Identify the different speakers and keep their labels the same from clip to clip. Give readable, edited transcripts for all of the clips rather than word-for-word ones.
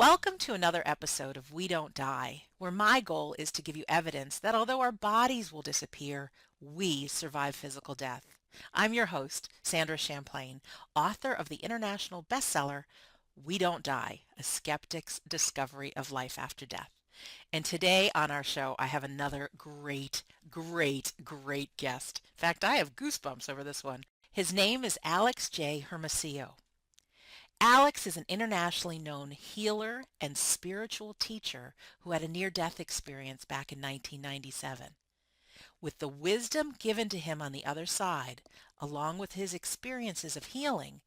Speaker 1: Welcome to another episode of We Don't Die, where my goal is to give you evidence that although our bodies will disappear, we survive physical death. I'm your host, Sandra Champlain, author of the international bestseller, We Don't Die, A Skeptic's Discovery of Life After Death. And today on our show, I have another great guest. In fact, I have goosebumps over this one. His name is Alex J Hermosillo. Alex is an internationally known healer and spiritual teacher who had a near-death experience back in 1997. With the wisdom given to him on the other side, along with his experiences of healing,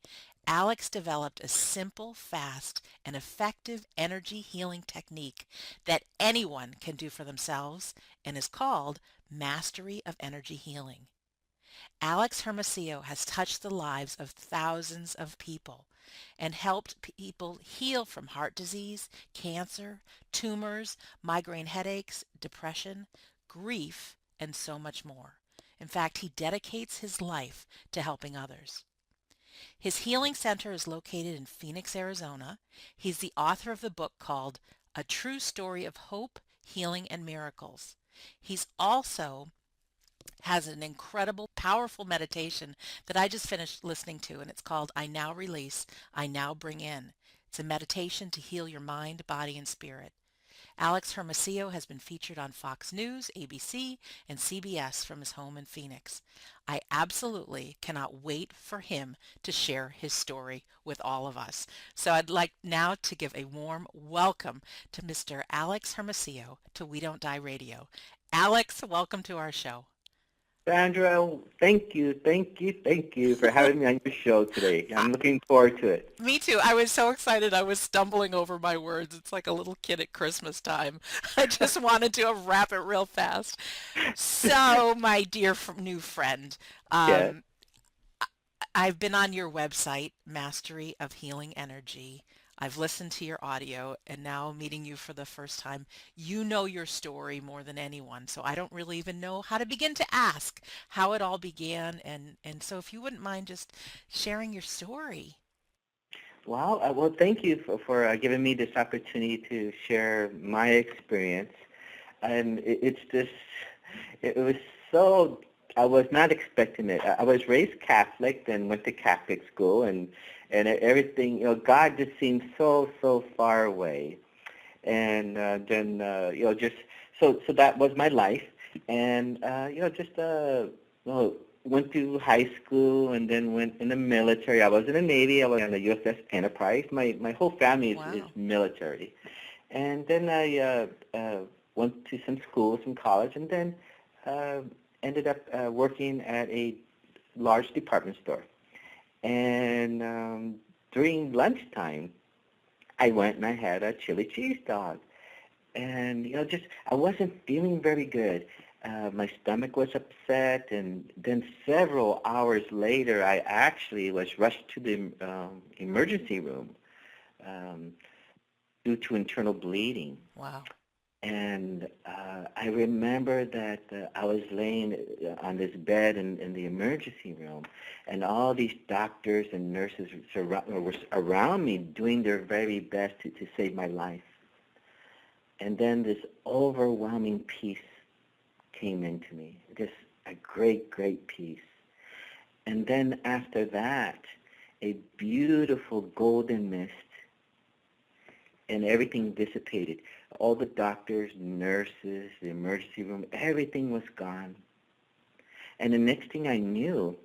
Speaker 1: Alex developed a simple, fast, and effective energy healing technique that anyone can do for themselves and is called Mastery of Energy Healing. Alex Hermosillo has touched the lives of thousands of people and helped people heal from heart disease, cancer, tumors, migraine headaches, depression, grief, and so much more. In fact, he dedicates his life to helping others. His healing center is located in Phoenix, Arizona. He's the author of the book called A True Story of Hope, Healing, and Miracles. He's also has an incredible, powerful meditation that I just finished listening to, and it's called I Now Release, I Now Bring In. It's a meditation to heal your mind, body, and spirit. Alex Hermosillo has been featured on Fox News, ABC, and CBS from his home in Phoenix. I absolutely cannot wait for him to share his story with all of us. So I'd like now to give a warm welcome to Mr. Alex Hermosillo to We Don't Die Radio. Alex, welcome to our show.
Speaker 2: Sandra, thank you for having me on your show today. I'm looking forward to it.
Speaker 1: Me too. I was so excited. I was stumbling over my words. It's like a little kid at Christmas time. I just wanted to wrap it real fast. So, my dear new friend,
Speaker 2: Yes.
Speaker 1: um, I've been on your website, Mastery of Healing Energy. I've listened to your audio, and now meeting you for the first time, you know your story more than anyone. So I don't really even know how to begin to ask how it all began. And so if you wouldn't mind just sharing your story.
Speaker 2: Well, thank you for giving me this opportunity to share my experience. And it was so, I was not expecting it. I was raised Catholic, then went to Catholic school, and everything, God just seemed so far away. And then just so that was my life, and went to high school and then went in the military. I was in the Navy. I was in the USS Enterprise. My whole family is
Speaker 1: Wow.
Speaker 2: military, and then I went to some schools and college, and then uh, ended up working at a large department store. And during lunchtime, I went and I had a chili cheese dog. And, just I wasn't feeling very good. My stomach was upset, and then several hours later, I actually was rushed to the emergency room um, due to internal bleeding.
Speaker 1: Wow.
Speaker 2: And I remember that I was laying on this bed in the emergency room, and all these doctors and nurses were around me doing their very best to save my life. And then this overwhelming peace came into me, just a great peace. And then after that, a beautiful golden mist, and everything dissipated. All the doctors, nurses, the emergency room, everything was gone. And the next thing I knew,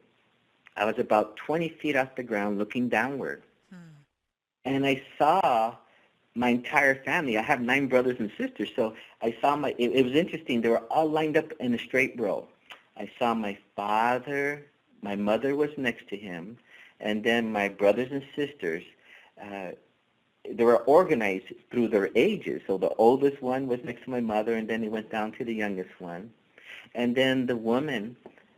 Speaker 2: I was about 20 feet off the ground looking downward.
Speaker 1: Hmm.
Speaker 2: And I saw my entire family. I have 9 brothers and sisters, so I saw it was interesting. They were all lined up in a straight row. I saw my father, my mother was next to him, and then my brothers and sisters, they were organized through their ages. So the oldest one was next to my mother, and then it went down to the youngest one. And then the woman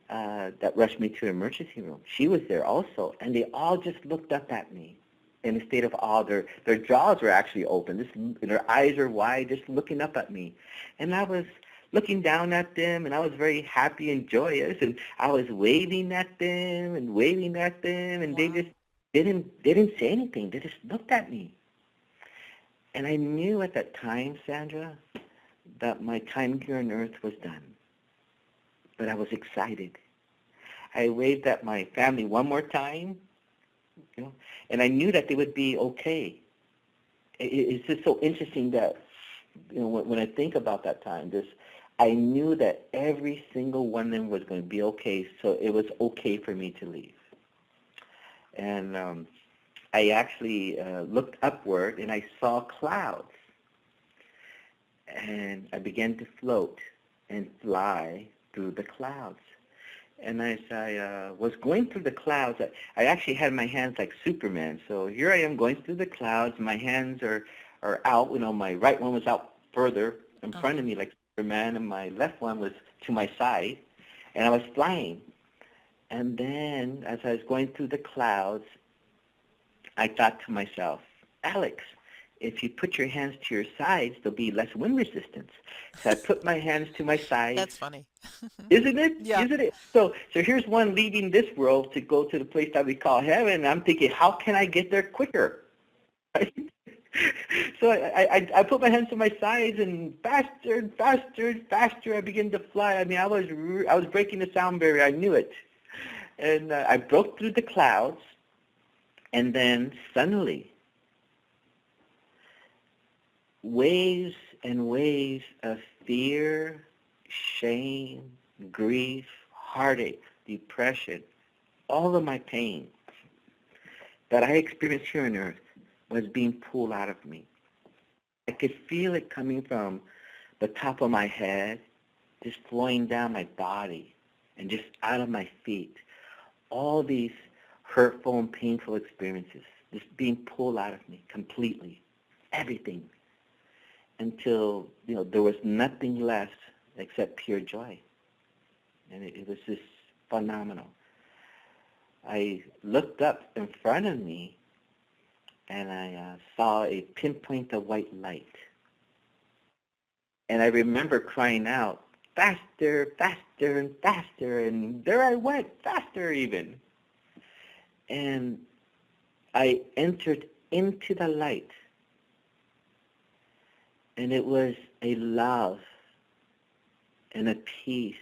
Speaker 2: that rushed me to the emergency room, she was there also, and they all just looked up at me in a state of awe. Their jaws were actually open. Their eyes were wide, just looking up at me. And I was looking down at them, and I was very happy and joyous, and I was waving at them, and they
Speaker 1: Wow.
Speaker 2: just they didn't say anything. They just looked at me. And I knew at that time, Sandra, that my time here on earth was done. But I was excited. I waved at my family one more time, you know, and I knew that they would be okay. It's just so interesting that, you know, when I think about that time, I knew that every single one of them was going to be okay, so it was okay for me to leave. And I actually looked upward and I saw clouds, and I began to float and fly through the clouds. And as I was going through the clouds, I actually had my hands like Superman. So here I am going through the clouds. My hands are out. You know, my right one was out further in front of
Speaker 1: Uh-huh.
Speaker 2: me like Superman, and my left one was to my side. And I was flying. And then as I was going through the clouds, I thought to myself, Alex, if you put your hands to your sides, there'll be less wind resistance. So I put my hands to my sides.
Speaker 1: That's funny.
Speaker 2: Isn't it?
Speaker 1: Yeah.
Speaker 2: Isn't it? So here's one leaving this world to go to the place that we call heaven. And I'm thinking, how can I get there quicker? Right? So I put my hands to my sides, and faster and faster and faster I began to fly. I mean, I was breaking the sound barrier. I knew it, and I broke through the clouds, and then suddenly waves and waves of fear, shame, grief, heartache, depression, all of my pain that I experienced here on earth was being pulled out of me. I could feel it coming from the top of my head, just flowing down my body and just out of my feet. All these hurtful and painful experiences just being pulled out of me completely. Everything. Until, you know, there was nothing left except pure joy. And it was just phenomenal. I looked up in front of me, and I saw a pinpoint of white light. And I remember crying out, faster, faster, and faster, and there I went, faster even. And I entered into the light, and it was a love and a peace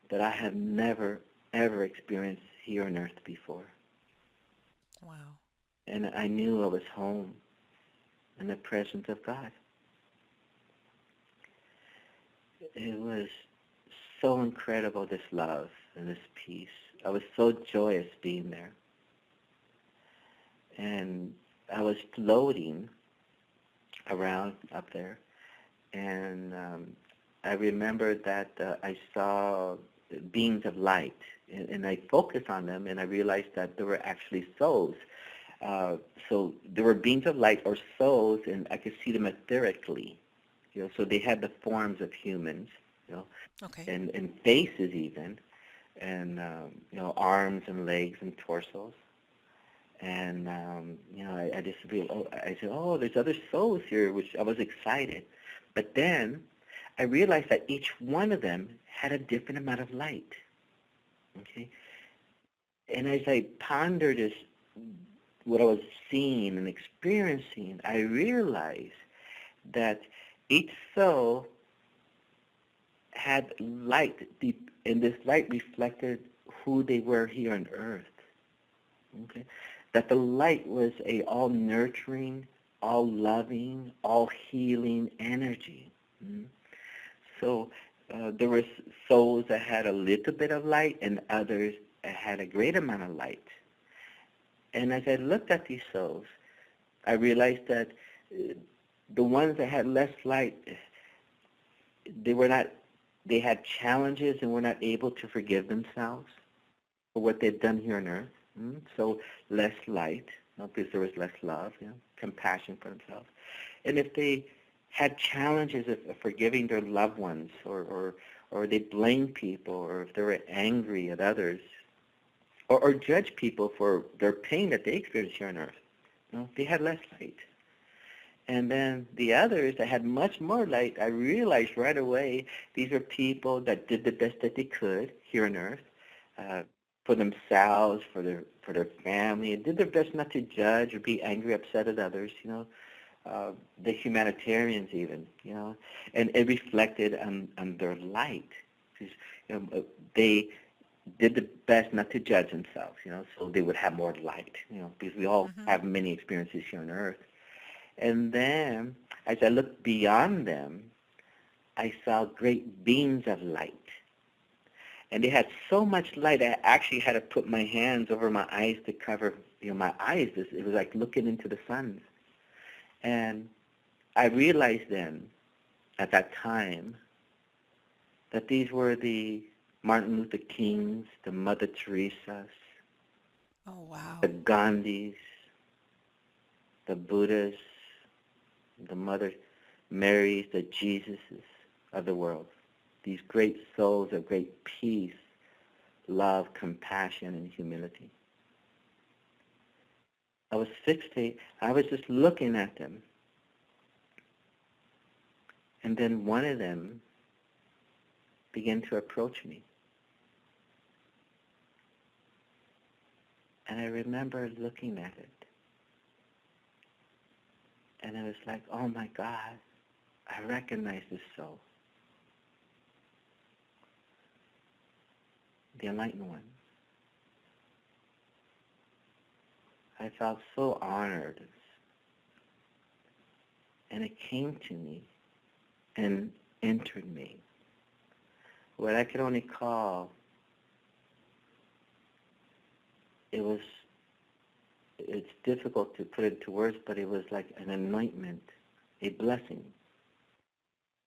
Speaker 2: that I have never, ever experienced here on earth before.
Speaker 1: Wow.
Speaker 2: And I knew I was home in the presence of God. It was so incredible, this love and this peace. I was so joyous being there. And I was floating around up there. And I remember that I saw beings of light. And I focused on them, and I realized that there were actually souls. So there were beings of light or souls, and I could see them etherically. You know, so they had the forms of humans, you know,
Speaker 1: Okay.
Speaker 2: and faces even, and you know, arms and legs and torsos. And you know, I just realized, I said, oh, there's other souls here, which I was excited. But then I realized that each one of them had a different amount of light. Okay, and as I pondered this, what I was seeing and experiencing, I realized that each soul had light deep, and this light reflected who they were here on earth. Okay, that the light was a all nurturing, all loving, all healing energy. Mm. So there were souls that had a little bit of light, and others that had a great amount of light. And as I looked at these souls, I realized that the ones that had less light, they were not, they had challenges and were not able to forgive themselves for what they've done here on earth. So less light, you know, because there was less love, you know, compassion for themselves. And if they had challenges of forgiving their loved ones, or they blamed people, or if they were angry at others, or judge people for their pain that they experienced here on earth, you know, they had less light. And then the others that had much more light, I realized right away these are people that did the best that they could here on earth, uh, for themselves, for their family, and did their best not to judge or be angry, upset at others, you know. uh, the humanitarians even, and it reflected on their light. Because, they did the best not to judge themselves, so they would have more light, because we all
Speaker 1: Mm-hmm.
Speaker 2: have many experiences here on earth. And then, as I looked beyond them, I saw great beams of light. And they had so much light, I actually had to put my hands over my eyes to cover, my eyes. It was like looking into the sun. And I realized then, at that time, that these were the Martin Luther Kings, the Mother Teresas,
Speaker 1: Oh, wow.
Speaker 2: the Gandhis, the Buddhas, the Mother Marys, the Jesuses of the world. These great souls of great peace, love, compassion, and humility. I was fixated. I was just looking at them. And then one of them began to approach me. And I remember looking at it. And I was like, oh my God, I recognize this soul. The Enlightened One. I felt so honored. And it came to me and entered me. What I could only call, it's difficult to put it into words, but it was like an anointment, a blessing,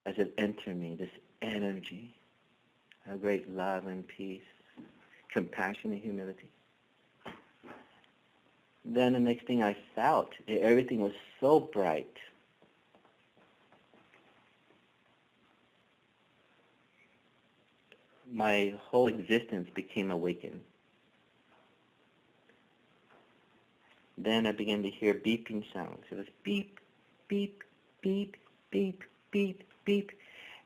Speaker 2: as it entered me, this energy of great love and peace, compassion and humility. Then the next thing I felt, everything was so bright. My whole existence became awakened. Then I began to hear beeping sounds. It was beep, beep, beep, beep, beep, beep.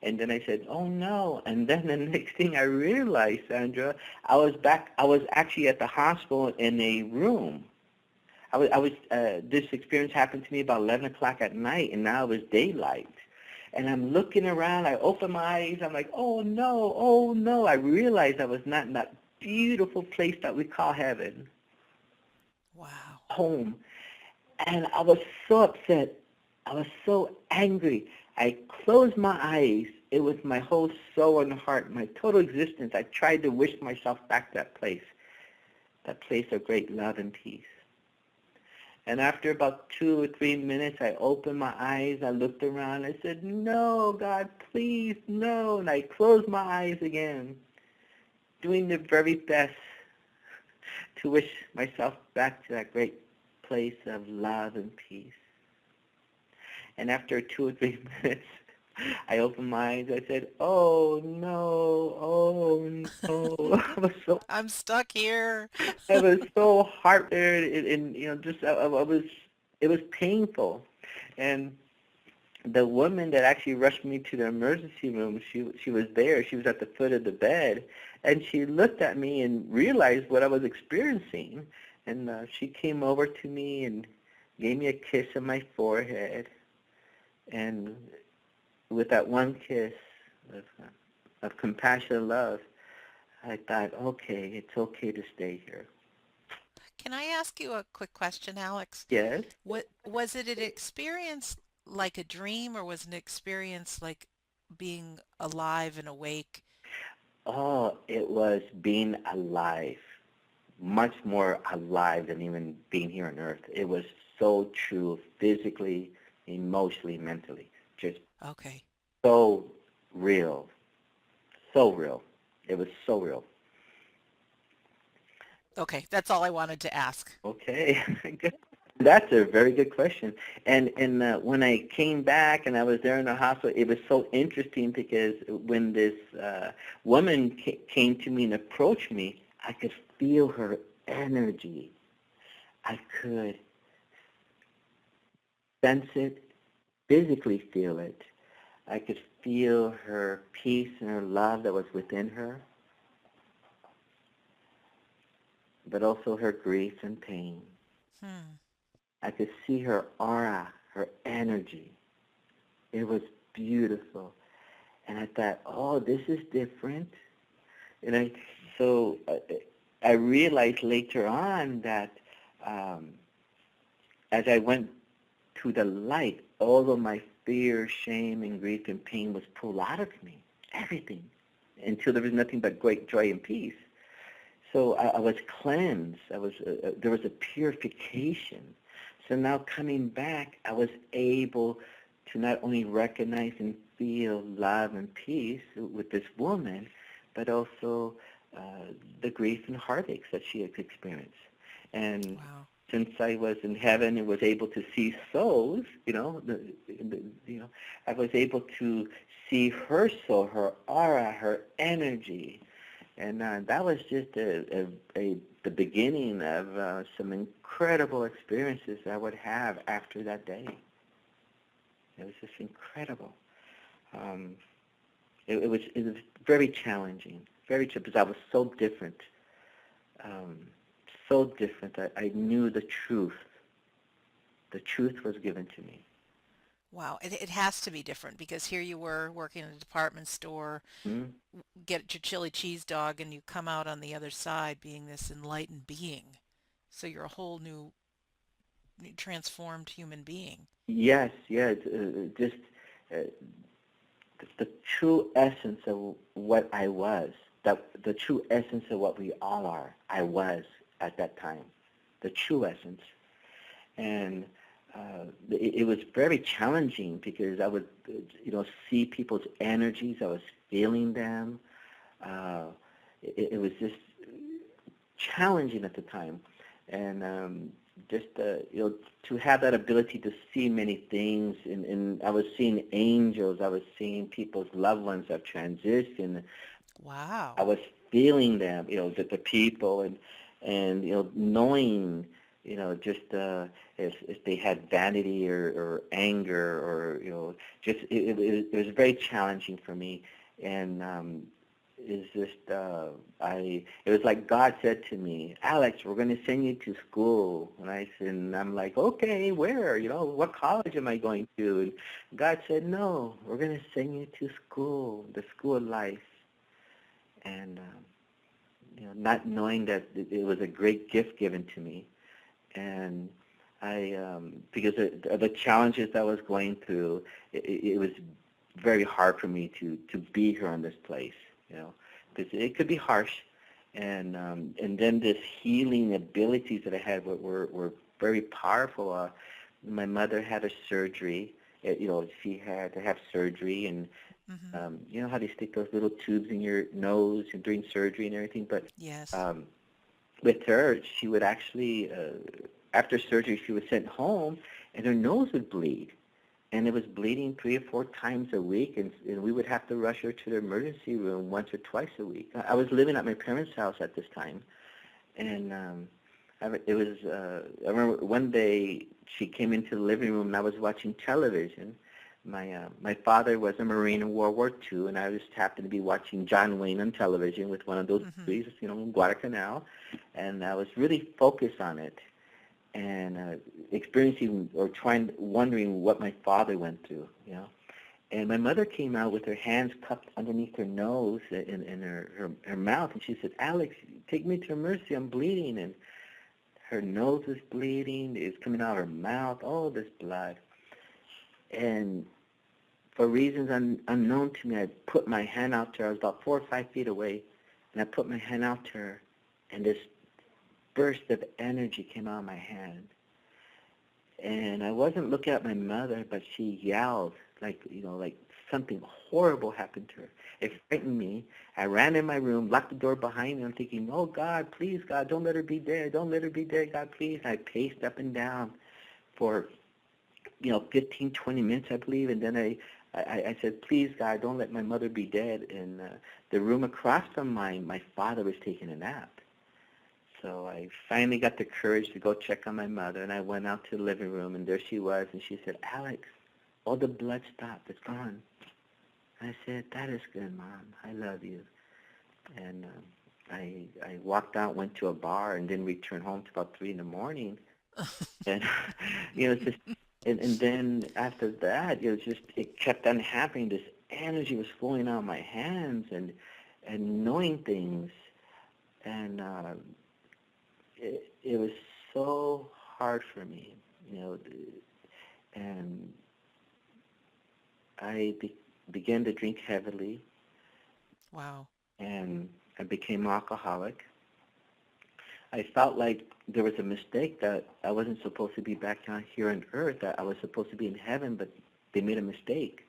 Speaker 2: And then I said, oh no. And then the next thing I realized, Sandra, I was actually at the hospital in a room. This experience happened to me about 11 o'clock at night, and now it was daylight. And I'm looking around, I open my eyes, I'm like, oh no, oh no. I realized I was not in that beautiful place that we call heaven,
Speaker 1: Wow.
Speaker 2: home. And I was so upset. I was so angry. I closed my eyes. It was my whole soul and heart, my total existence. I tried to wish myself back to that place of great love and peace. And after about 2 or 3 minutes, I opened my eyes. I looked around. I said, no, God, please, no. And I closed my eyes again, doing the very best to wish myself back to that great place of love and peace. And after 2 or 3 minutes, I opened my eyes. I said, oh, no, oh, no.
Speaker 1: I'm stuck here.
Speaker 2: I was so heartburned, and just it was painful. And the woman that actually rushed me to the emergency room, she was there. She was at the foot of the bed, and she looked at me and realized what I was experiencing. And she came over to me and gave me a kiss on my forehead. And with that one kiss of compassion and love, I thought, okay, it's okay to stay here.
Speaker 1: Can I ask you a quick question, Alex?
Speaker 2: Yes.
Speaker 1: What was it an experience like a dream, or was it an experience like being alive and awake?
Speaker 2: Oh, it was being alive, much more alive than even being here on Earth. It was so true, physically, emotionally, mentally, just
Speaker 1: Okay.
Speaker 2: so real, so real. It was so real.
Speaker 1: Okay, that's all I wanted to ask.
Speaker 2: Okay, good. That's a very good question. And when I came back and I was there in the hospital, it was so interesting because when this woman came to me and approached me, I could feel her energy. I could sense it, physically feel it. I could feel her peace and her love that was within her, but also her grief and pain.
Speaker 1: Hmm.
Speaker 2: I could see her aura. her energy. It was beautiful. And I thought, oh, this is different. And I realized later on that um, as I went to the light, all of my fear, shame, and grief and pain was pulled out of me, everything, until there was nothing but great joy and peace. So I was cleansed. There was a purification. So now coming back, I was able to not only recognize and feel love and peace with this woman, but also the grief and heartaches that she had experienced. And
Speaker 1: Wow.
Speaker 2: since I was in heaven and was able to see souls, I was able to see her soul, her aura, her energy, and that was just the beginning of some incredible experiences I would have after that day. It was just incredible. Um, it was very challenging, because I was so different. Um, so different. I knew the truth. The truth was given to me.
Speaker 1: Wow. It has to be different because here you were working in a department store,
Speaker 2: Hmm?
Speaker 1: get your chili cheese dog, and you come out on the other side being this enlightened being. So you're a whole new, transformed human being.
Speaker 2: Yes, yes. Just uh, the true essence of what I was, the true essence of what we all are, I was at that time, the true essence. And it was very challenging because I would, see people's energies. I was feeling them. Uh, it was just challenging at the time, and just to have that ability to see many things, and I was seeing angels, I was seeing people's loved ones that transitioned. I
Speaker 1: Wow.
Speaker 2: was feeling them, the people, and knowing, just if they had vanity or anger or just it was very challenging for me, and is just it was like God said to me, Alex, we're going to send you to school. And I'm like, okay, where? What college am I going to? And God said, no, we're going to send you to school, the school of life. And not knowing that it was a great gift given to me, and I because of the challenges I was going through, it was very hard for me to be here in this place, because it could be harsh, and then this healing abilities that I had were very powerful. My mother had a surgery. She had to have surgery, and
Speaker 1: Hmm.
Speaker 2: you know how they stick those little tubes in your nose and during surgery and everything. But
Speaker 1: Yes.
Speaker 2: um, with her, she would actually, after surgery, she was sent home, and her nose would bleed, and it was bleeding 3 or 4 times a week, and we would have to rush her to the emergency room once or twice a week. I was living at my parents' house at this time, and it was. I remember one day she came into the living room, and I was watching television. My father was a Marine in World War II, and I just happened to be watching John Wayne on television with one of those
Speaker 1: Hmm.
Speaker 2: movies, in Guadalcanal, and I was really focused on it and experiencing or wondering what my father went through. And my mother came out with her hands cupped underneath her nose and her mouth, and she said, Alex, take me to mercy, I'm bleeding. And her nose is bleeding, it's coming out of her mouth, all this blood. And for reasons unknown to me, I put my hand out to her. I was about 4 or 5 feet away, and I put my hand out to her, and this burst of energy came out of my hand. And I wasn't looking at my mother, but she yelled like something horrible happened to her. It frightened me. I ran in my room, locked the door behind me. I'm thinking, oh, God, please, God, don't let her be dead. Don't let her be dead, God, please. I paced up and down for 15, 20 minutes, I believe, and then I said, please, God, don't let my mother be dead. And the room across from mine, my father was taking a nap. So I finally got the courage to go check on my mother, and I went out to the living room, and there she was, and she said, Alex, all the blood stopped. It's gone. I said, that is good, Mom. I love you. And I walked out, went to a bar, and didn't return home till about 3 in the morning. And, it's just And then after that, it kept on happening. This energy was flowing out of my hands and knowing things, and it was so hard for me, you know, and I began to drink heavily,
Speaker 1: Wow.
Speaker 2: and I became an alcoholic. I felt like there was a mistake, that I wasn't supposed to be back on here on earth, that I was supposed to be in heaven, but they made a mistake.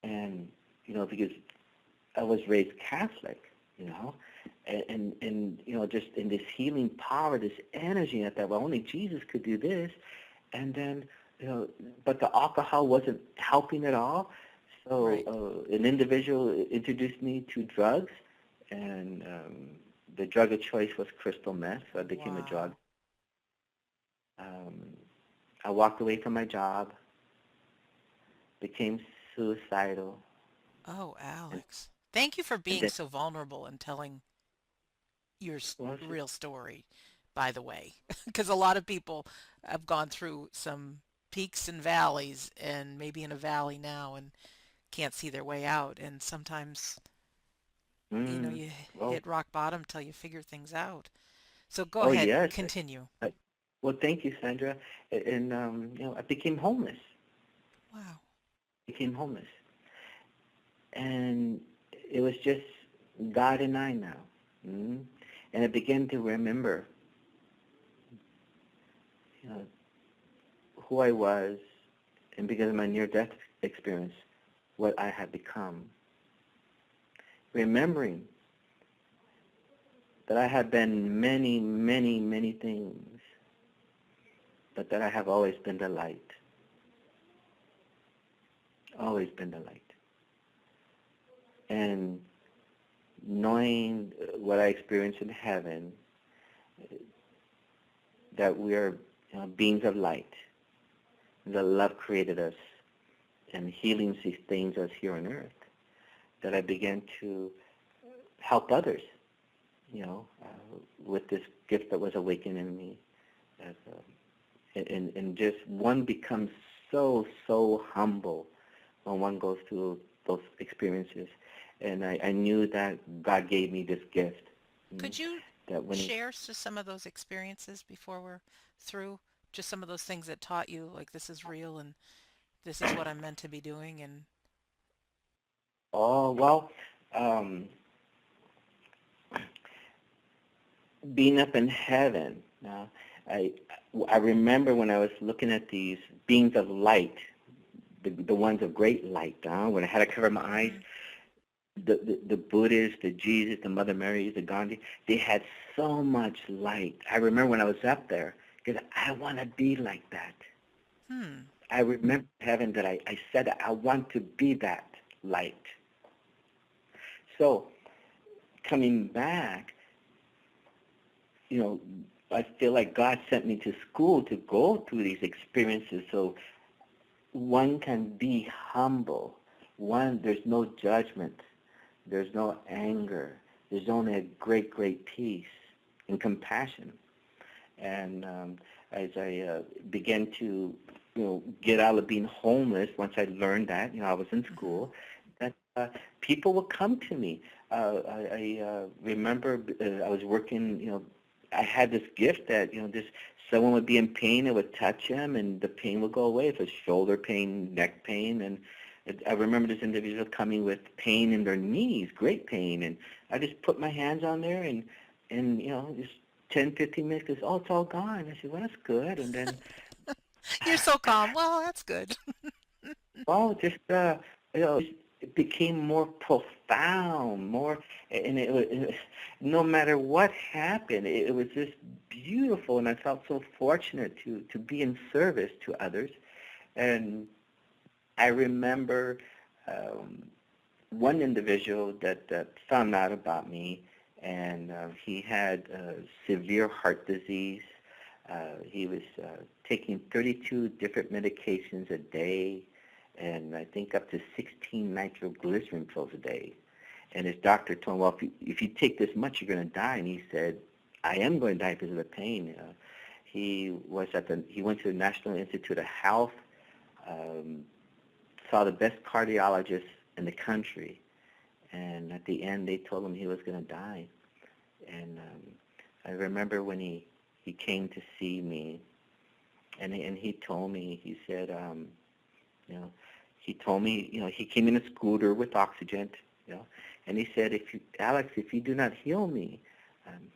Speaker 2: And, because I was raised Catholic, you know, and just in this healing power, this energy, I thought, well, only Jesus could do this. And then, but the alcohol wasn't helping at all.
Speaker 1: Right.
Speaker 2: So an individual introduced me to drugs, and the drug of choice was crystal meth, so I became a drug.
Speaker 1: Wow.
Speaker 2: Um, I walked away from my job, became suicidal,
Speaker 1: Oh,
Speaker 2: and,
Speaker 1: Alex. Thank you for
Speaker 2: and
Speaker 1: being
Speaker 2: then,
Speaker 1: so vulnerable and telling your
Speaker 2: well,
Speaker 1: real story, by the way, because a lot of people have gone through some peaks and valleys and maybe in a valley now and can't see their way out. And sometimes,
Speaker 2: mm,
Speaker 1: you
Speaker 2: well,
Speaker 1: hit rock bottom till you figure things out. So go
Speaker 2: oh
Speaker 1: ahead,
Speaker 2: yes.
Speaker 1: continue.
Speaker 2: I, well, thank you, Sandra. And I became homeless.
Speaker 1: Wow.
Speaker 2: Became homeless, and it was just God and I now. Mm? And I began to remember, you know, who I was, and because of my near-death experience, what I had become. Remembering that I had been many, many, many things, but that I have always been the light. Always been the light. And knowing what I experienced in heaven, that we are beings of light, that love created us, and healing sustains us here on earth, that I began to help others, with this gift that was awakened in me. As, and just one becomes so, so humble when one goes through those experiences. And I knew that God gave me this gift. mm,
Speaker 1: Could you
Speaker 2: That when he,
Speaker 1: share just some of those experiences before we're through? Just some of those things that taught you, like, this is real and this is what I'm meant to be doing. And
Speaker 2: oh, well, um, being up in heaven, I, I remember when I was looking at these beings of light, the ones of great light, when I had to cover my eyes,
Speaker 1: hmm
Speaker 2: the Buddhists, the Jesus, the Mother Mary, the Gandhi, they had so much light. I remember when I was up there, because I want to be like that.
Speaker 1: hmm,
Speaker 2: I remember heaven that I said that I want to be that light. So coming back, you know, I feel like God sent me to school to go through these experiences so one can be humble. One, there's no judgment. There's no anger. There's only a great, great peace and compassion. And as I began to, get out of being homeless, once I learned that, I was in
Speaker 1: hmm
Speaker 2: school, that people would come to me. I remember I was working, I had this gift that, this someone would be in pain, it would touch them, and the pain would go away. If it's shoulder pain, neck pain, and I remember this individual coming with pain in their knees, great pain, and I just put my hands on there and just 10, 15 minutes, goes, oh, it's all gone. I said, well, that's good. And then,
Speaker 1: You're so calm. Well, that's good.
Speaker 2: well, just, it became more profound, more, and no matter what happened, it was just beautiful, and I felt so fortunate to be in service to others. And I remember um, one individual that found out about me, and he had severe heart disease. He was taking 32 different medications a day, and I think up to 16 nitroglycerin pills a day. And his doctor told him, well, if you take this much, you're going to die. And he said, I am going to die because of the pain. He went to the National Institute of Health, um, saw the best cardiologist in the country, and at the end they told him he was going to die. And I remember when he came to see me, and he told me, he said, you know, he told me, he came in a scooter with oxygen, and he said, Alex, if you do not heal me, um,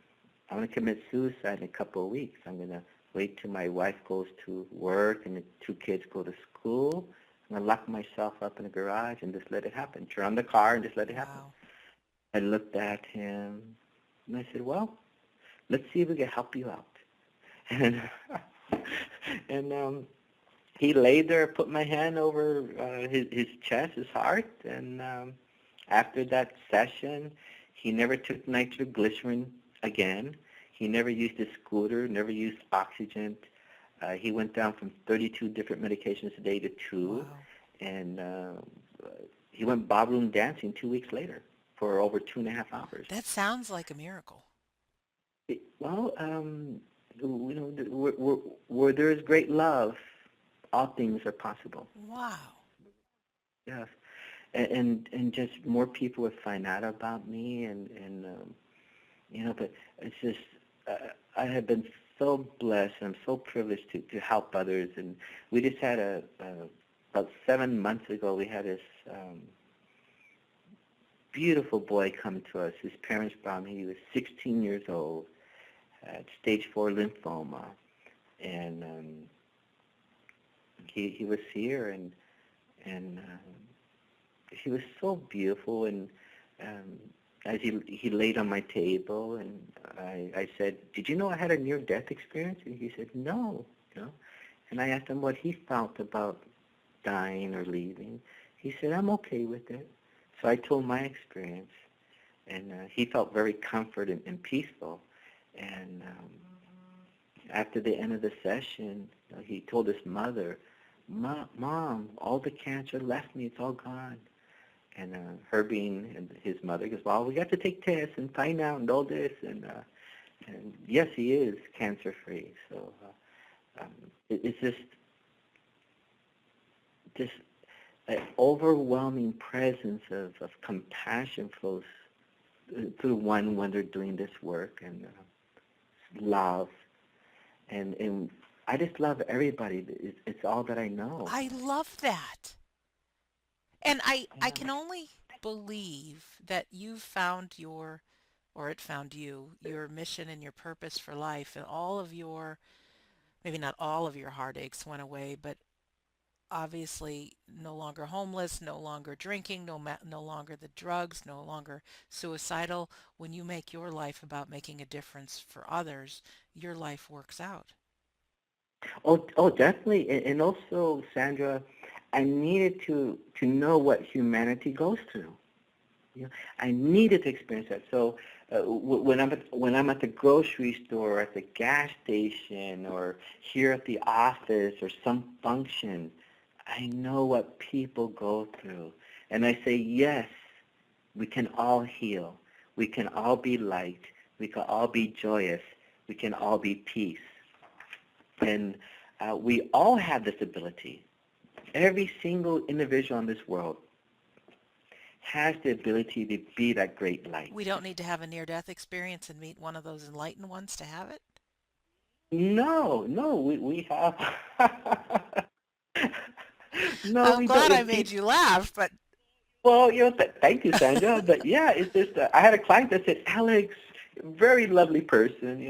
Speaker 2: I'm going to commit suicide in a couple of weeks. I'm going to wait till my wife goes to work and the two kids go to school. I'm going to lock myself up in the garage and just let it happen. Turn on the car and just let it happen.
Speaker 1: Wow.
Speaker 2: I looked at him and I said, well, let's see if we can help you out. And and he laid there, put my hand over his chest, his heart, and after that session, he never took nitroglycerin again. He never used his scooter, never used oxygen. He went down from 32 different medications a day to 2,
Speaker 1: Wow.
Speaker 2: and he went ballroom dancing 2 weeks later for over 2.5 hours.
Speaker 1: That sounds like a miracle.
Speaker 2: Well, where there is great love, all things are possible.
Speaker 1: Wow.
Speaker 2: Yes, and just more people would find out about me, and but it's just I have been so blessed, and I'm so privileged to help others. And we just had about 7 months ago, we had this beautiful boy come to us. His parents brought him. He was 16 years old, had stage 4 lymphoma, and he was here, and he was so beautiful. And um, as he laid on my table, and I said, "Did you know I had a near-death experience?" And he said, "No." And I asked him what he felt about dying or leaving. He said, "I'm okay with it." So I told my experience, and he felt very comforted and peaceful. And after the end of the session, he told his mother, Mom, all the cancer left me. It's all gone." And her being his mother goes, "Well, we got to take tests and find out and all this." And yes, he is cancer-free. So it's just an overwhelming presence of compassion flows through one when they're doing this work, and love. And I just love everybody. It's all that I know.
Speaker 1: I love that. And I
Speaker 2: Yeah.
Speaker 1: can only believe that you found or it found you, your mission and your purpose for life, and all of your, maybe not all of your heartaches went away, but obviously no longer homeless, no longer drinking, no longer the drugs, no longer suicidal. When you make your life about making a difference for others, your life works out.
Speaker 2: Oh, definitely. And also, Sandra, I needed to know what humanity goes through. I needed to experience that. So when I'm at the grocery store, at the gas station, or here at the office, or some function, I know what people go through, and I say, yes, we can all heal. We can all be light. We can all be joyous. We can all be peace. And we all have this ability. Every single individual in this world has the ability to be that great light.
Speaker 1: We don't need to have a near-death experience and meet one of those enlightened ones to have it.
Speaker 2: No, we have. No,
Speaker 1: I'm
Speaker 2: we don't.
Speaker 1: glad I made you laugh, but
Speaker 2: Well, thank you, Sandra. But yeah, it's just I had a client that said, Alex, very lovely person,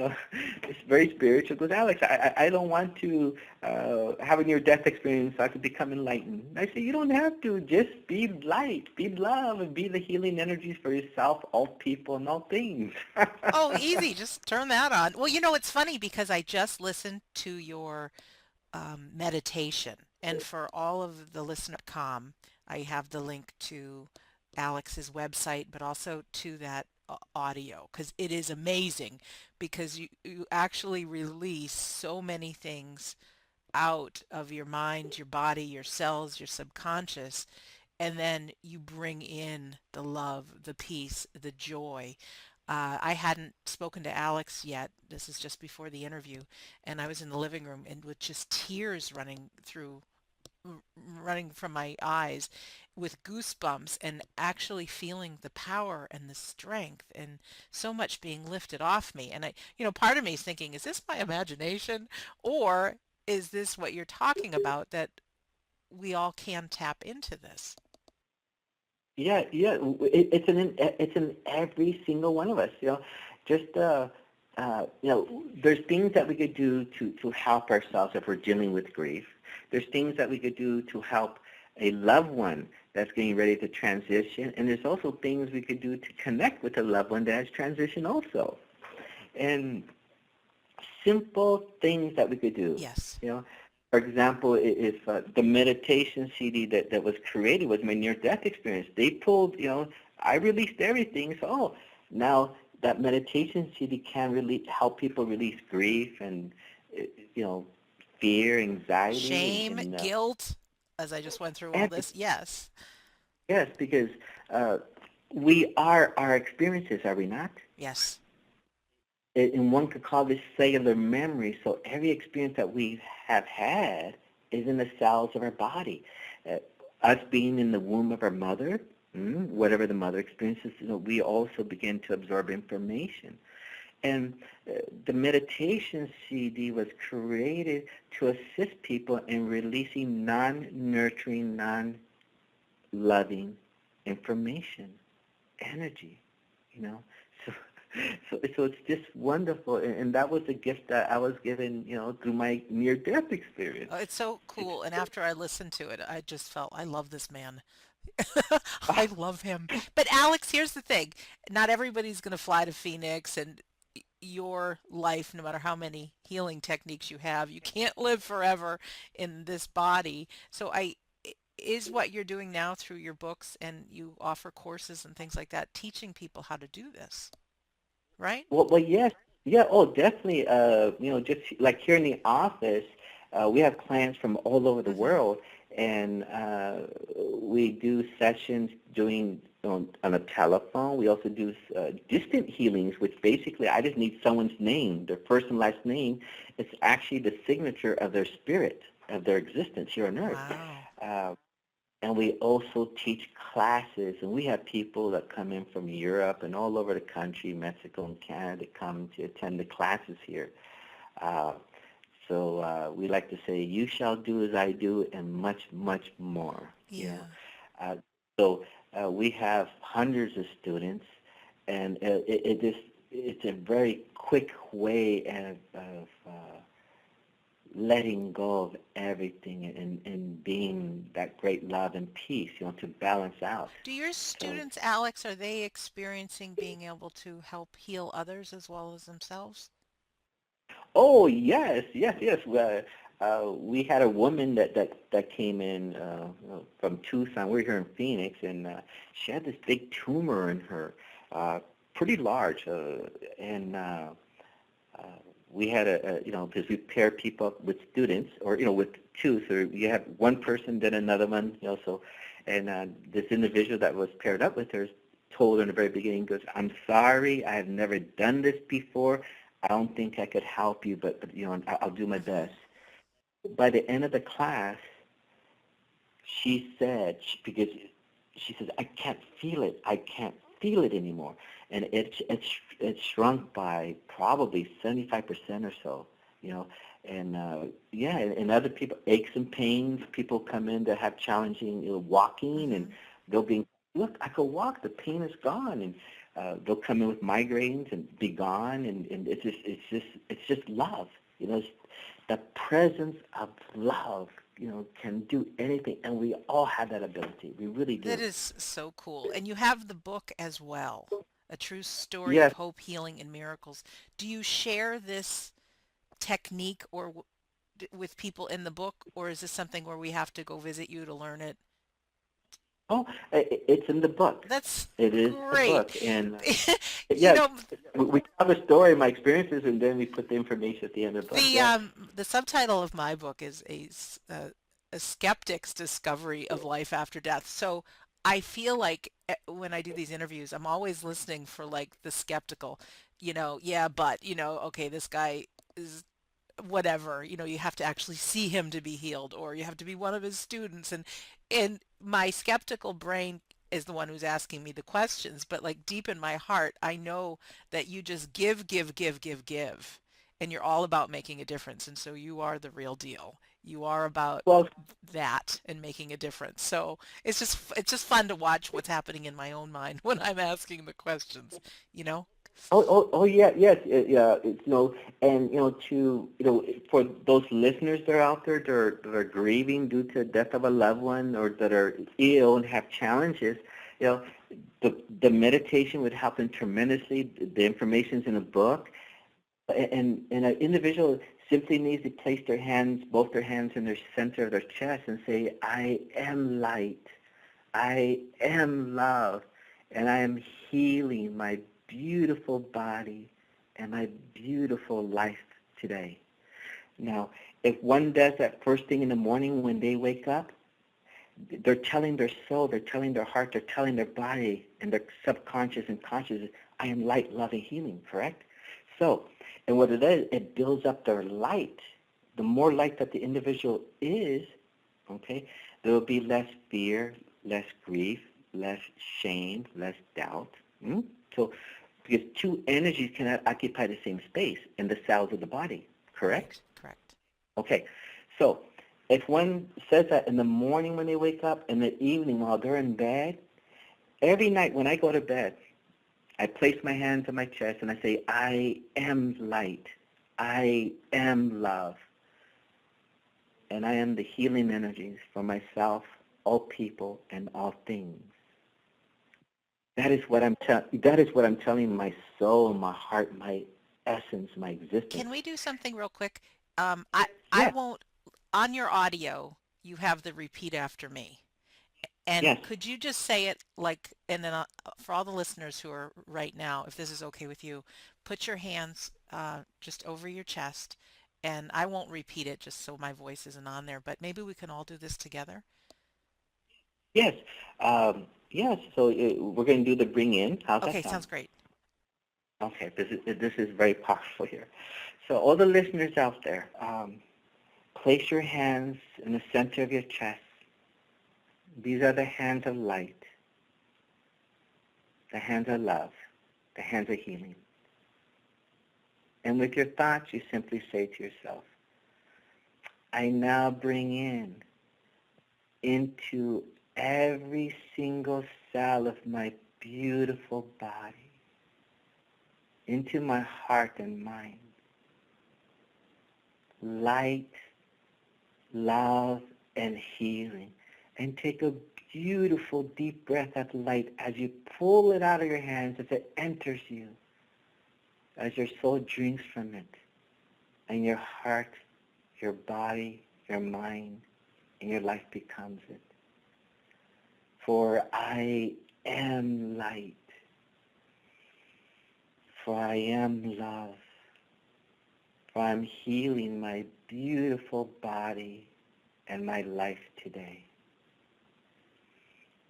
Speaker 2: it's very spiritual. Goes, Alex, I don't want to have a near-death experience so I could become enlightened. I say, you don't have to. Just be light, be love, and be the healing energies for yourself, all people, and all things.
Speaker 1: oh, easy, just turn that on. Well, it's funny because I just listened to your meditation. And for all of the listener.com, I have the link to Alex's website, but also to that audio because it is amazing because you actually release so many things out of your mind, your body, your cells, your subconscious, and then you bring in the love, the peace, the joy. I hadn't spoken to Alex yet. This is just before the interview, and I was in the living room and with just tears running from my eyes with goosebumps and actually feeling the power and the strength and so much being lifted off me. And part of me is thinking, is this my imagination or is this what you're talking about, that we all can tap into this?
Speaker 2: Yeah, yeah. It's in every single one of us. Just there's things that we could do to help ourselves if we're dealing with grief. There's things that we could do to help a loved one that's getting ready to transition, and there's also things we could do to connect with a loved one that has transitioned also. And simple things that we could do.
Speaker 1: Yes.
Speaker 2: You know, for example, if the meditation CD that was created was my near-death experience, they pulled, I released everything. So now that meditation CD can really help people release grief and, you know, fear, anxiety,
Speaker 1: Shame, guilt, as I just went through all
Speaker 2: everything.
Speaker 1: this. Yes.
Speaker 2: Yes, because uh, we are our experiences, are we not?
Speaker 1: Yes.
Speaker 2: And one could call this cellular memory. So every experience that we have had is in the cells of our body. Uh, Us being in the womb of our mother, whatever the mother experiences, we also begin to absorb information. And the meditation CD was created to assist people in releasing non-nurturing, non-loving information, energy, you know. So so it's just wonderful, and that was a gift that I was given, through my near-death experience.
Speaker 1: Oh, it's so
Speaker 2: It's
Speaker 1: cool. And after I listened to it, I just felt I love this man. I
Speaker 2: ah,
Speaker 1: love him. But Alex, here's the thing. Not everybody's going to fly to Phoenix, and your life, no matter how many healing techniques you have, you can't live forever in this body. So is what you're doing now through your books, and you offer courses and things like that, teaching people how to do this, right?
Speaker 2: well, yes, yeah, oh, definitely. Just like here in the office, we have clients from all over the
Speaker 1: Mm-hmm.
Speaker 2: world, and we do sessions doing on a telephone. We also do distant healings, which basically I just need someone's name, their first and last name. It's actually the signature of their spirit, of their existence here on Earth.
Speaker 1: Wow.
Speaker 2: Uh, And we also teach classes, and we have people that come in from Europe and all over the country, Mexico and Canada, come to attend the classes here. Uh, we like to say, you shall do as I do and much, much more.
Speaker 1: Yeah.
Speaker 2: Uh, we have hundreds of students, and it's a very quick way of letting go of everything and being that great love and peace, to balance out.
Speaker 1: Do your
Speaker 2: So,
Speaker 1: students, Alex, are they experiencing being able to help heal others as well as themselves?
Speaker 2: oh yes, yes, yes. We had a woman that came in from Tucson. We're here in Phoenix, and she had this big tumor in her, uh, pretty large, and uh, we had because we pair people up with students, or with two, so you have one person, then another one, and this individual that was paired up with her told her in the very beginning, goes, I'm sorry, I have never done this before. I don't think I could help you, but I'll do my
Speaker 1: Mm-hmm.
Speaker 2: best. By the end of the class, she said, because she says, I can't feel it. I can't feel it anymore. And it shrunk by probably 75% or so, you know. And yeah, and other people, aches and pains, people come in that have challenging walking, and
Speaker 1: Mm-hmm.
Speaker 2: they'll be, look, I could walk, the pain is gone. And they'll come in with migraines and be gone. And it's just love, it's the presence of love, can do anything, and we all have that ability. We really
Speaker 1: That
Speaker 2: do.
Speaker 1: is so cool. And you have the book as well, A True Story of
Speaker 2: Yes.
Speaker 1: Hope, Healing, and Miracles. Do you share this technique with people in the book, or is this something where we have to go visit you to learn it?
Speaker 2: Oh, it's in the book.
Speaker 1: That's
Speaker 2: It is the
Speaker 1: great.
Speaker 2: book, and
Speaker 1: You
Speaker 2: yeah,
Speaker 1: know,
Speaker 2: we tell the story, my experiences, and then we put the information at the end of the book.
Speaker 1: the
Speaker 2: Yes.
Speaker 1: um the subtitle of my book is a skeptic's discovery of life after death. So I feel like when I do these interviews, I'm always listening for like the skeptical, yeah, but, okay, this guy is whatever, you have to actually see him to be healed, or you have to be one of his students. And my skeptical brain is the one who's asking me the questions, but like deep in my heart, I know that you just give, give, give, give, give, and you're all about making a difference. And so you are the real deal. You are about
Speaker 2: Well,
Speaker 1: that and making a difference. So it's just fun to watch what's happening in my own mind when I'm asking the questions, you know?
Speaker 2: yeah, yes, yeah, and for those listeners that are out there that are grieving due to the death of a loved one, or that are ill and have challenges, you know, the meditation would help them tremendously. The information's in a book, and an individual simply needs to place both their hands in their center of their chest, and say, "I am light. I am love, and I am healing my beautiful body and my beautiful life today." Now, if one does that first thing in the morning when they wake up, they're telling their soul, they're telling their heart, they're telling their body and their subconscious and conscious, "I am light, love, and healing," correct? So, and what it does, it builds up their light. The more light that the individual is, okay, there will be less fear, less grief, less shame, less doubt. Mm? So, because two energies cannot occupy the same space in the cells of the body, correct?
Speaker 1: Right, correct.
Speaker 2: Okay, so if one says that in the morning when they wake up, in the evening while they're in bed, every night when I go to bed, I place my hands on my chest and I say, "I am light. I am love. And I am the healing energies for myself, all people, and all things." That is what I'm telling my soul, my heart, my essence, my existence.
Speaker 1: Can we do something real quick? I
Speaker 2: Yes,
Speaker 1: won't, on your audio, you have the repeat after me. And
Speaker 2: yes,
Speaker 1: could you just say it like, and then for all the listeners who are right now, if this is okay with you, put your hands just over your chest, and I won't repeat it just so my voice isn't on there, but maybe we can all do this together.
Speaker 2: yes, yes. So we're going to do the bring in. How's that
Speaker 1: Okay,
Speaker 2: sound?
Speaker 1: sounds great.
Speaker 2: Okay, this is very powerful here. So all the listeners out there, place your hands in the center of your chest. These are the hands of light, the hands of love, the hands of healing. And with your thoughts, you simply say to yourself, "I now bring in into every single cell of my beautiful body, into my heart and mind, light, love, and healing." And take a beautiful deep breath of light as you pull it out of your hands, as it enters you, as your soul drinks from it, and your heart, your body, your mind, and your life becomes it. For I am light. For I am love. For I'm healing my beautiful body and my life today.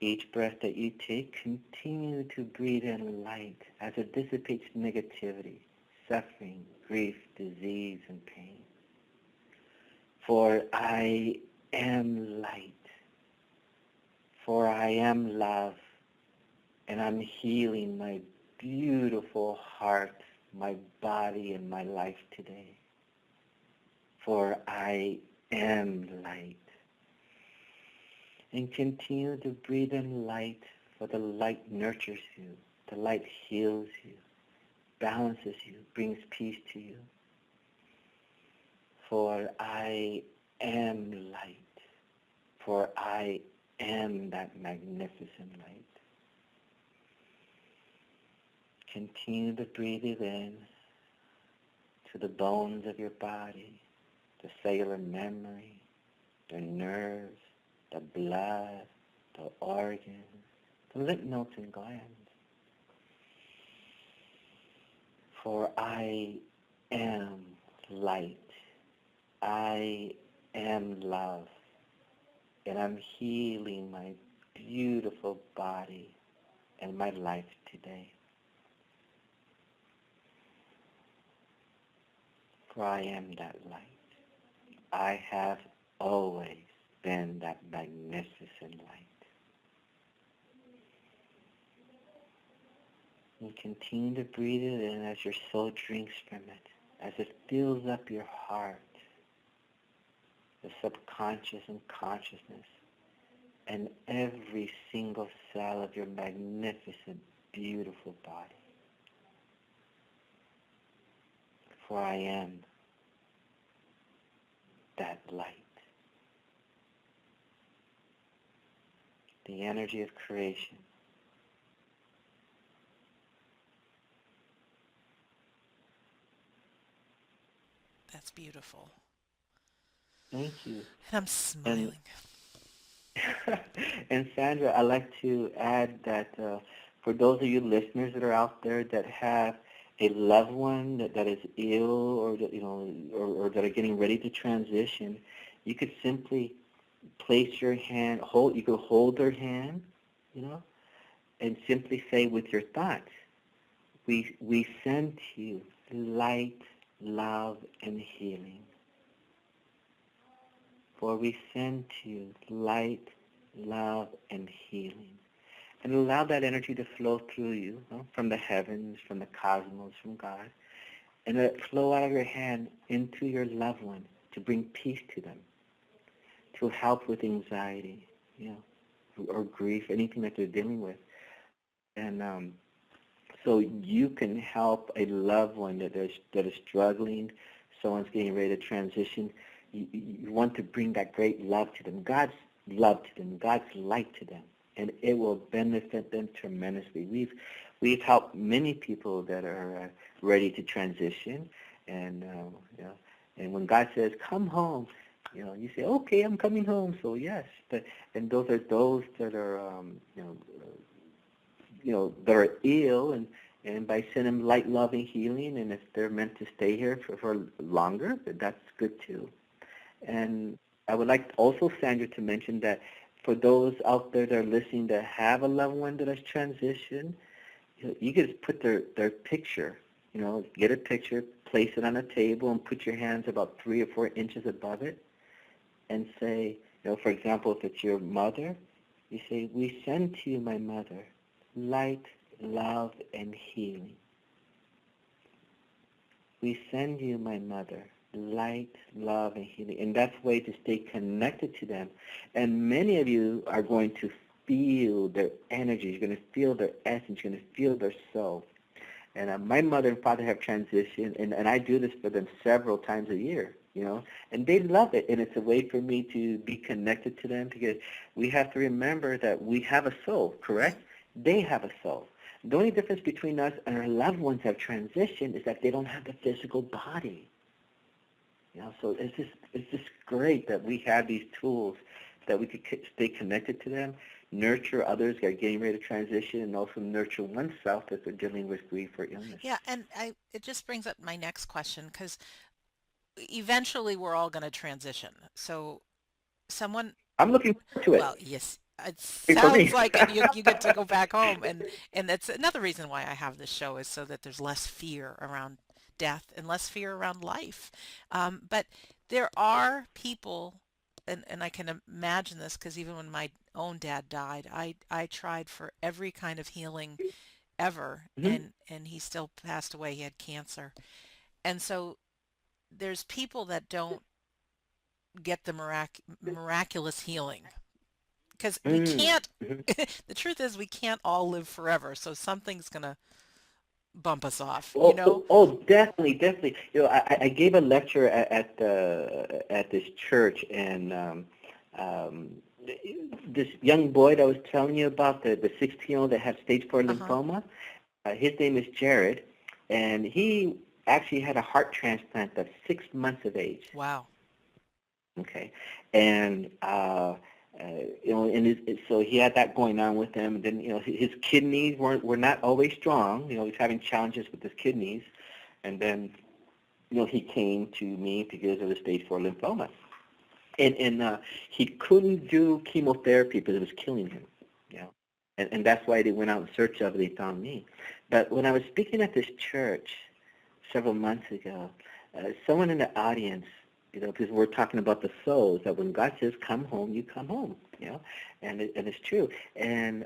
Speaker 2: Each breath that you take, continue to breathe in light as it dissipates negativity, suffering, grief, disease, and pain. For I am light. For I am love. And I'm healing my beautiful heart, my body, and my life today. For I am light. And continue to breathe in light, for the light nurtures you. The light heals you, balances you, brings peace to you. For I am light. For I am that magnificent light. Continue to breathe it in to the bones of your body, the cellular memory, the nerves, the blood, the organs, the lymph nodes and glands. For I am light. I am love. And I'm healing my beautiful body in my life today. For I am that light. I have always been that magnificent light. And continue to breathe it in as your soul drinks from it, as it fills up your heart, the subconscious and consciousness, and every single cell of your magnificent, beautiful body. For I am that light. The energy of creation.
Speaker 1: That's beautiful.
Speaker 2: Thank you.
Speaker 1: And I'm
Speaker 2: And
Speaker 1: smiling.
Speaker 2: and Sandra, I'd like to add that for those of you listeners that are out there that have a loved one that is ill, or that, or that are getting ready to transition, you could simply place your hand, you could hold their hand, and simply say with your thoughts, we send to you light, love, and healing. For we send to you light, love, and healing. And allow that energy to flow through you, from the heavens, from the cosmos, from God, and let it flow out of your hand into your loved one to bring peace to them, to help with anxiety, or grief, anything that they're dealing with. And so you can help a loved one that is struggling, someone's getting ready to transition. You want to bring that great love to them, God's love to them, God's light to them, and it will benefit them tremendously. We've helped many people that are ready to transition, and and when God says, "Come home," you say, "Okay, I'm coming home." So yes, and those are those that are that are ill, and by sending light, love, and healing, and if they're meant to stay here for longer, that's good too. And I would like also, Sandra, to mention that for those out there that are listening that have a loved one that has transitioned, you can just put their picture, get a picture, place it on a table, and put your hands about 3 or 4 inches above it, and say, for example, if it's your mother, you say, "We send to you, my mother, light, love, and healing. We send you, my mother, light, love, and healing." And that's a way to stay connected to them. And many of you are going to feel their energy. You're going to feel their essence. You're going to feel their soul. And my mother and father have transitioned, and I do this for them several times a year, and they love it. And it's a way for me to be connected to them, because we have to remember that we have a soul, correct? They have a soul. The only difference between us and our loved ones have transitioned is that they don't have the physical body. So it's just great that we have these tools that we could stay connected to them, nurture others that are getting ready to transition, and also nurture oneself if they're dealing with grief or illness.
Speaker 1: Yeah, and it just brings up my next question, because eventually we're all going to transition. So someone,
Speaker 2: I'm looking forward to
Speaker 1: well,
Speaker 2: it.
Speaker 1: yes, it
Speaker 2: Wait for
Speaker 1: sounds
Speaker 2: me.
Speaker 1: like it. You get to go back home, and that's another reason why I have this show, is so that there's less fear around death and less fear around life. But there are people, and I can imagine this, because even when my own dad died, I tried for every kind of healing ever,
Speaker 2: hmm
Speaker 1: and he still passed away. He had cancer. And so there's people that don't get the miraculous healing, because we
Speaker 2: mm
Speaker 1: can't.
Speaker 2: hmm
Speaker 1: The truth is, we can't all live forever, so something's gonna bump us off,
Speaker 2: Definitely, definitely. I gave a lecture at this church, and um, this young boy that I was telling you about, the 16-year-old that had stage 4
Speaker 1: Uh-huh.
Speaker 2: lymphoma, his name is Jared, and he actually had a heart transplant at 6 months of age.
Speaker 1: Wow.
Speaker 2: Okay, and so he had that going on with him. And then his kidneys were not always strong. He was having challenges with his kidneys, and then he came to me because of the stage 4 lymphoma, and he couldn't do chemotherapy because it was killing him. You know, And that's why they went out in search of it. They found me. But when I was speaking at this church several months ago, someone in the audience, because we're talking about the souls, that when God says come home, you come home, and it's true. And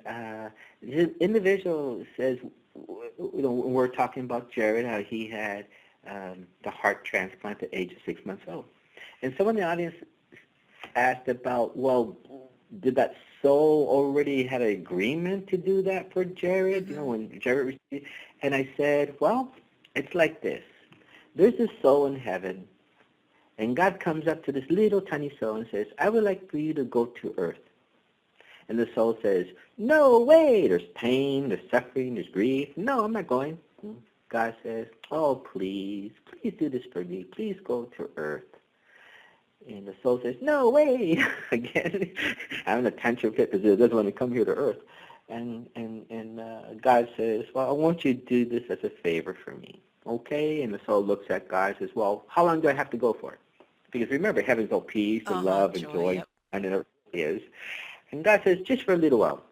Speaker 2: the individual says, when we're talking about Jared, how he had the heart transplant at the age of 6 months old. And someone in the audience asked about, well, did that soul already had an agreement to do that for Jared?
Speaker 1: Mm-hmm.
Speaker 2: When Jared received, and I said, well, it's like this. There's this soul in heaven, and God comes up to this little tiny soul and says, I would like for you to go to earth. And the soul says, no way, there's pain, there's suffering, there's grief. No, I'm not going. God says, oh, please do this for me. Please go to earth. And the soul says, no way, again, I'm in a tantrum fit because it doesn't want to come here to earth. And God says, well, I want you to do this as a favor for me. Okay? And the soul looks at God and says, well, how long do I have to go for? Because remember, heaven's all peace and
Speaker 1: Uh-huh.
Speaker 2: love and
Speaker 1: Joy.
Speaker 2: joy,
Speaker 1: Yep.
Speaker 2: and it is. And God says, just for a little while.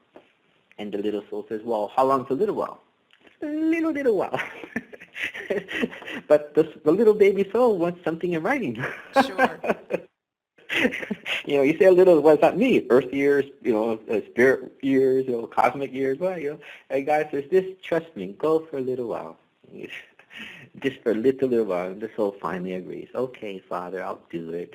Speaker 2: And the little soul says, well, how long's a little while? A little while. But the little baby soul wants something in writing.
Speaker 1: Sure.
Speaker 2: You say a little, what does that mean? Earth years, spirit years, cosmic years, And God says, just trust me, go for a little while. Just for a little while. And the soul finally agrees. Okay, Father, I'll do it.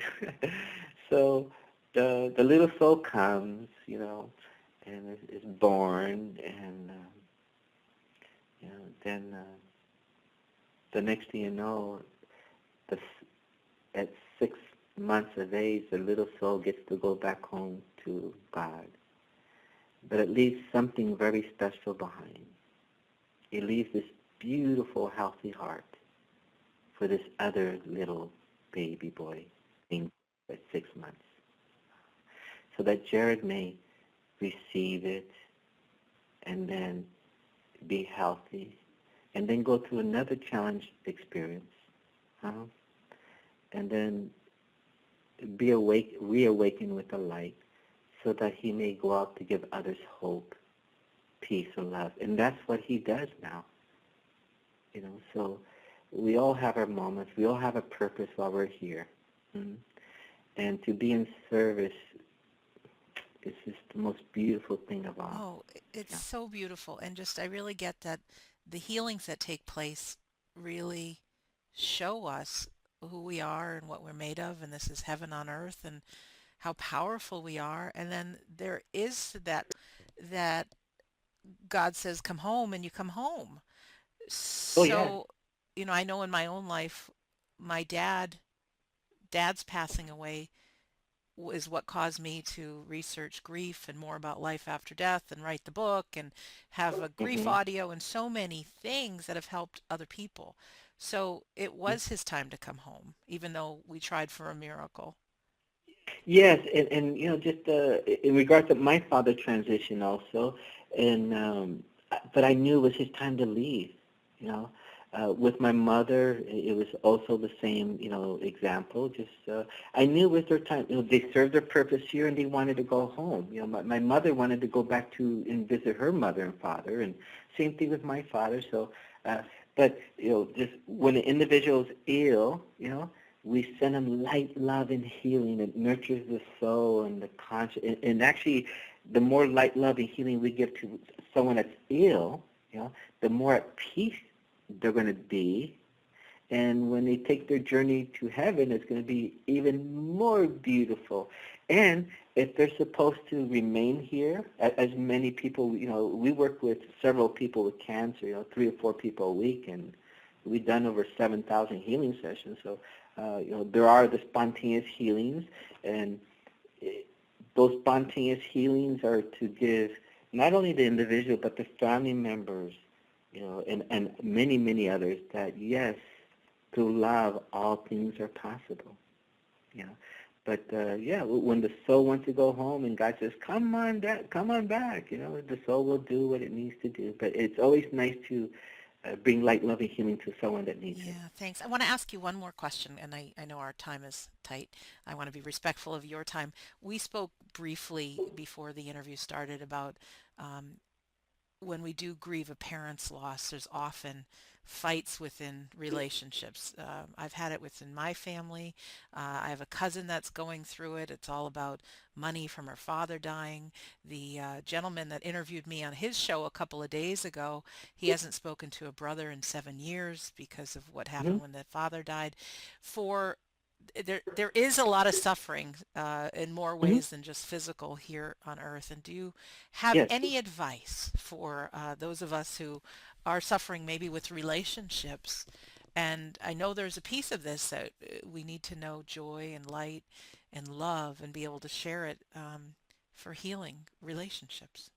Speaker 2: So the little soul comes, and is born, and then the next thing you know, the, at 6 months of age, the little soul gets to go back home to God. But it leaves something very special behind. It leaves this beautiful, healthy heart for this other little baby boy being at 6 months, so that Jared may receive it and then be healthy and then go through another challenge experience, and then be reawakened with the light, so that he may go out to give others hope, peace, and love. And that's what he does now. So we all have our moments. We all have a purpose while we're here. And to be in service is just the most beautiful thing of all.
Speaker 1: Oh, it's
Speaker 2: Yeah.
Speaker 1: so beautiful. And just, I really get that the healings that take place really show us who we are and what we're made of. And this is heaven on earth and how powerful we are. And then there is that God says, come home, and you come home.
Speaker 2: Oh, yeah.
Speaker 1: So, I know in my own life, my dad's passing away is what caused me to research grief and more about life after death and write the book and have a grief
Speaker 2: hmm
Speaker 1: audio and so many things that have helped other people. So it was his time to come home, even though we tried for a miracle.
Speaker 2: Yes, and just in regards to my father transition also, and but I knew it was his time to leave. You know, with my mother, it was also the same. Example. Just I knew it was their time. They served their purpose here, and they wanted to go home. My mother wanted to go back to and visit her mother and father, and same thing with my father. So, but just when an individual is ill, we send them light, love, and healing. It nurtures the soul and the conscience. And actually, the more light, love, and healing we give to someone that's ill, the more at peace they're going to be. And when they take their journey to heaven, it's going to be even more beautiful. And if they're supposed to remain here, as many people, we work with several people with cancer, 3 or 4 people a week, and we've done over 7,000 healing sessions. So, there are the spontaneous healings, and those spontaneous healings are to give not only the individual but the family members, and many, many others that yes, through love, all things are possible. You know, but when the soul wants to go home and God says, "Come on, come on back," the soul will do what it needs to do. But it's always nice to bring light, love, and healing to someone that needs it.
Speaker 1: Yeah, thanks. I want to ask you one more question, and I know our time is tight. I want to be respectful of your time. We spoke briefly before the interview started about when we do grieve a parent's loss, there's often fights within relationships. I've had it within my family. I have a cousin that's going through it. It's all about money from her father dying. The gentleman that interviewed me on his show a couple of days ago, he hasn't spoken to a brother in 7 years because of what
Speaker 2: Hmm.
Speaker 1: happened when the father died. For there is a lot of suffering in more
Speaker 2: Hmm.
Speaker 1: ways than just physical here on earth. And do you have
Speaker 2: Yes.
Speaker 1: any advice for those of us who are suffering maybe with relationships? And I know there's a piece of this that we need to know joy and light and love and be able to share it for healing relationships.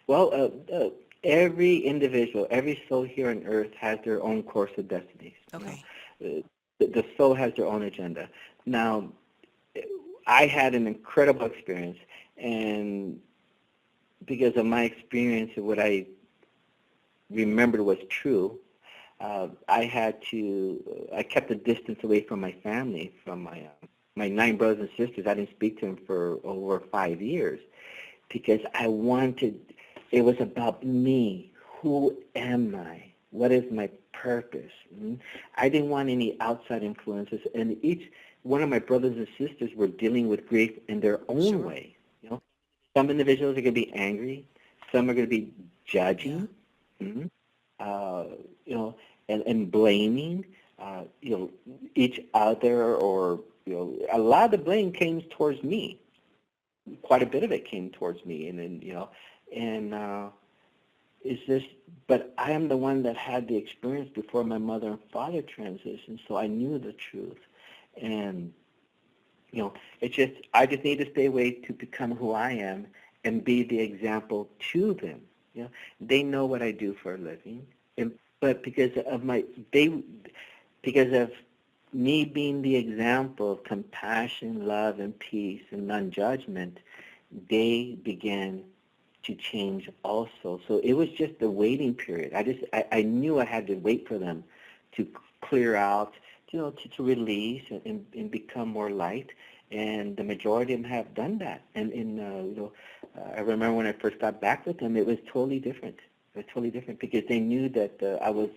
Speaker 2: Well, every individual, every soul here on earth has their own course of destinies.
Speaker 1: Okay.
Speaker 2: The soul has their own agenda. Now, I had an incredible experience, and because of my experience and what I remembered was true, I kept a distance away from my family, from my 9 brothers and sisters. I didn't speak to them for over 5 years because it was about me. Who am I? What is my purpose? I didn't want any outside influences, and each one of my brothers and sisters were dealing with grief in their own
Speaker 1: Sure.
Speaker 2: way. Some individuals are going to be angry, some are going to be
Speaker 1: Yeah.
Speaker 2: judging, mhm, uh, you know, and blaming, you know, each other, or a lot of the blame came towards me. Quite a bit of it came towards me, and then and it's just, but I am the one that had the experience before my mother and father transitioned, so I knew the truth, and I just need to stay away to become who I am and be the example to them. They know what I do for a living, but because of me being the example of compassion, love, and peace and non-judgment, they began to change also. So it was just a waiting period. I knew I had to wait for them to clear out, to release and become more light. And the majority of them have done that. And I remember when I first got back with them, it was totally different. It was totally different because they knew that I was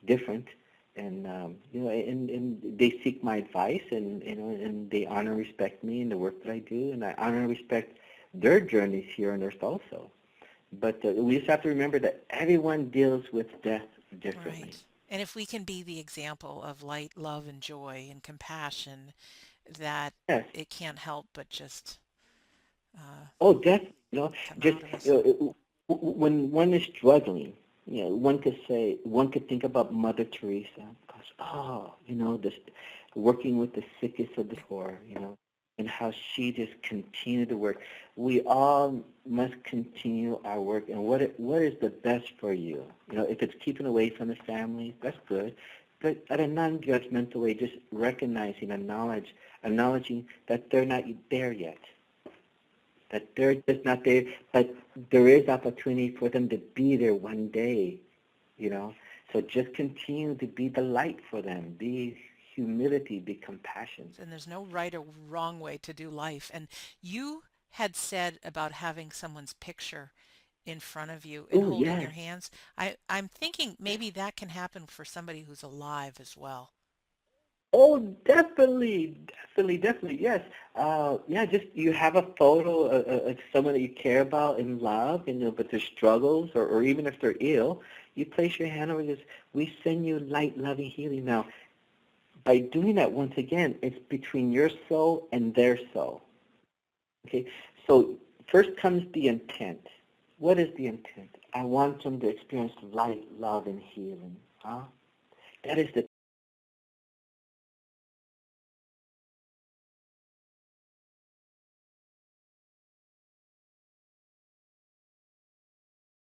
Speaker 2: different, and and they seek my advice, and they honor and respect me and the work that I do, and I honor and respect their journeys here on earth also. But we just have to remember that everyone deals with death differently.
Speaker 1: Right. And if we can be the example of light, love, and joy and compassion, that
Speaker 2: Yes.
Speaker 1: it can't help but just uh,
Speaker 2: Oh, definitely.
Speaker 1: come
Speaker 2: Just
Speaker 1: out of us.
Speaker 2: when one is struggling, one could think about Mother Teresa, because this working with the sickest of the poor, and how she just continued to work. We all must continue our work, and what is the best for you? If it's keeping away from the family, that's good. But at a non-judgmental way, just recognizing, acknowledging that they're not there yet, that they're just not there, but there is opportunity for them to be there one day, you know. So just continue to be the light for them. Be humility, be compassion.
Speaker 1: And there's no right or wrong way to do life. And you had said about having someone's picture in front of you and
Speaker 2: Oh,
Speaker 1: holding
Speaker 2: yes.
Speaker 1: your hands. I'm thinking maybe that can happen for somebody who's alive as well.
Speaker 2: Oh, definitely, definitely, definitely, yes. Yeah, just you have a photo of someone that you care about and love, and but their struggles, or even if they're ill, you place your hand over this. We send you light, loving, healing. Now, by doing that, once again, it's between your soul and their soul. Okay, so first comes the intent. What is the intent? I want them to experience light, love, and healing. Huh? That is the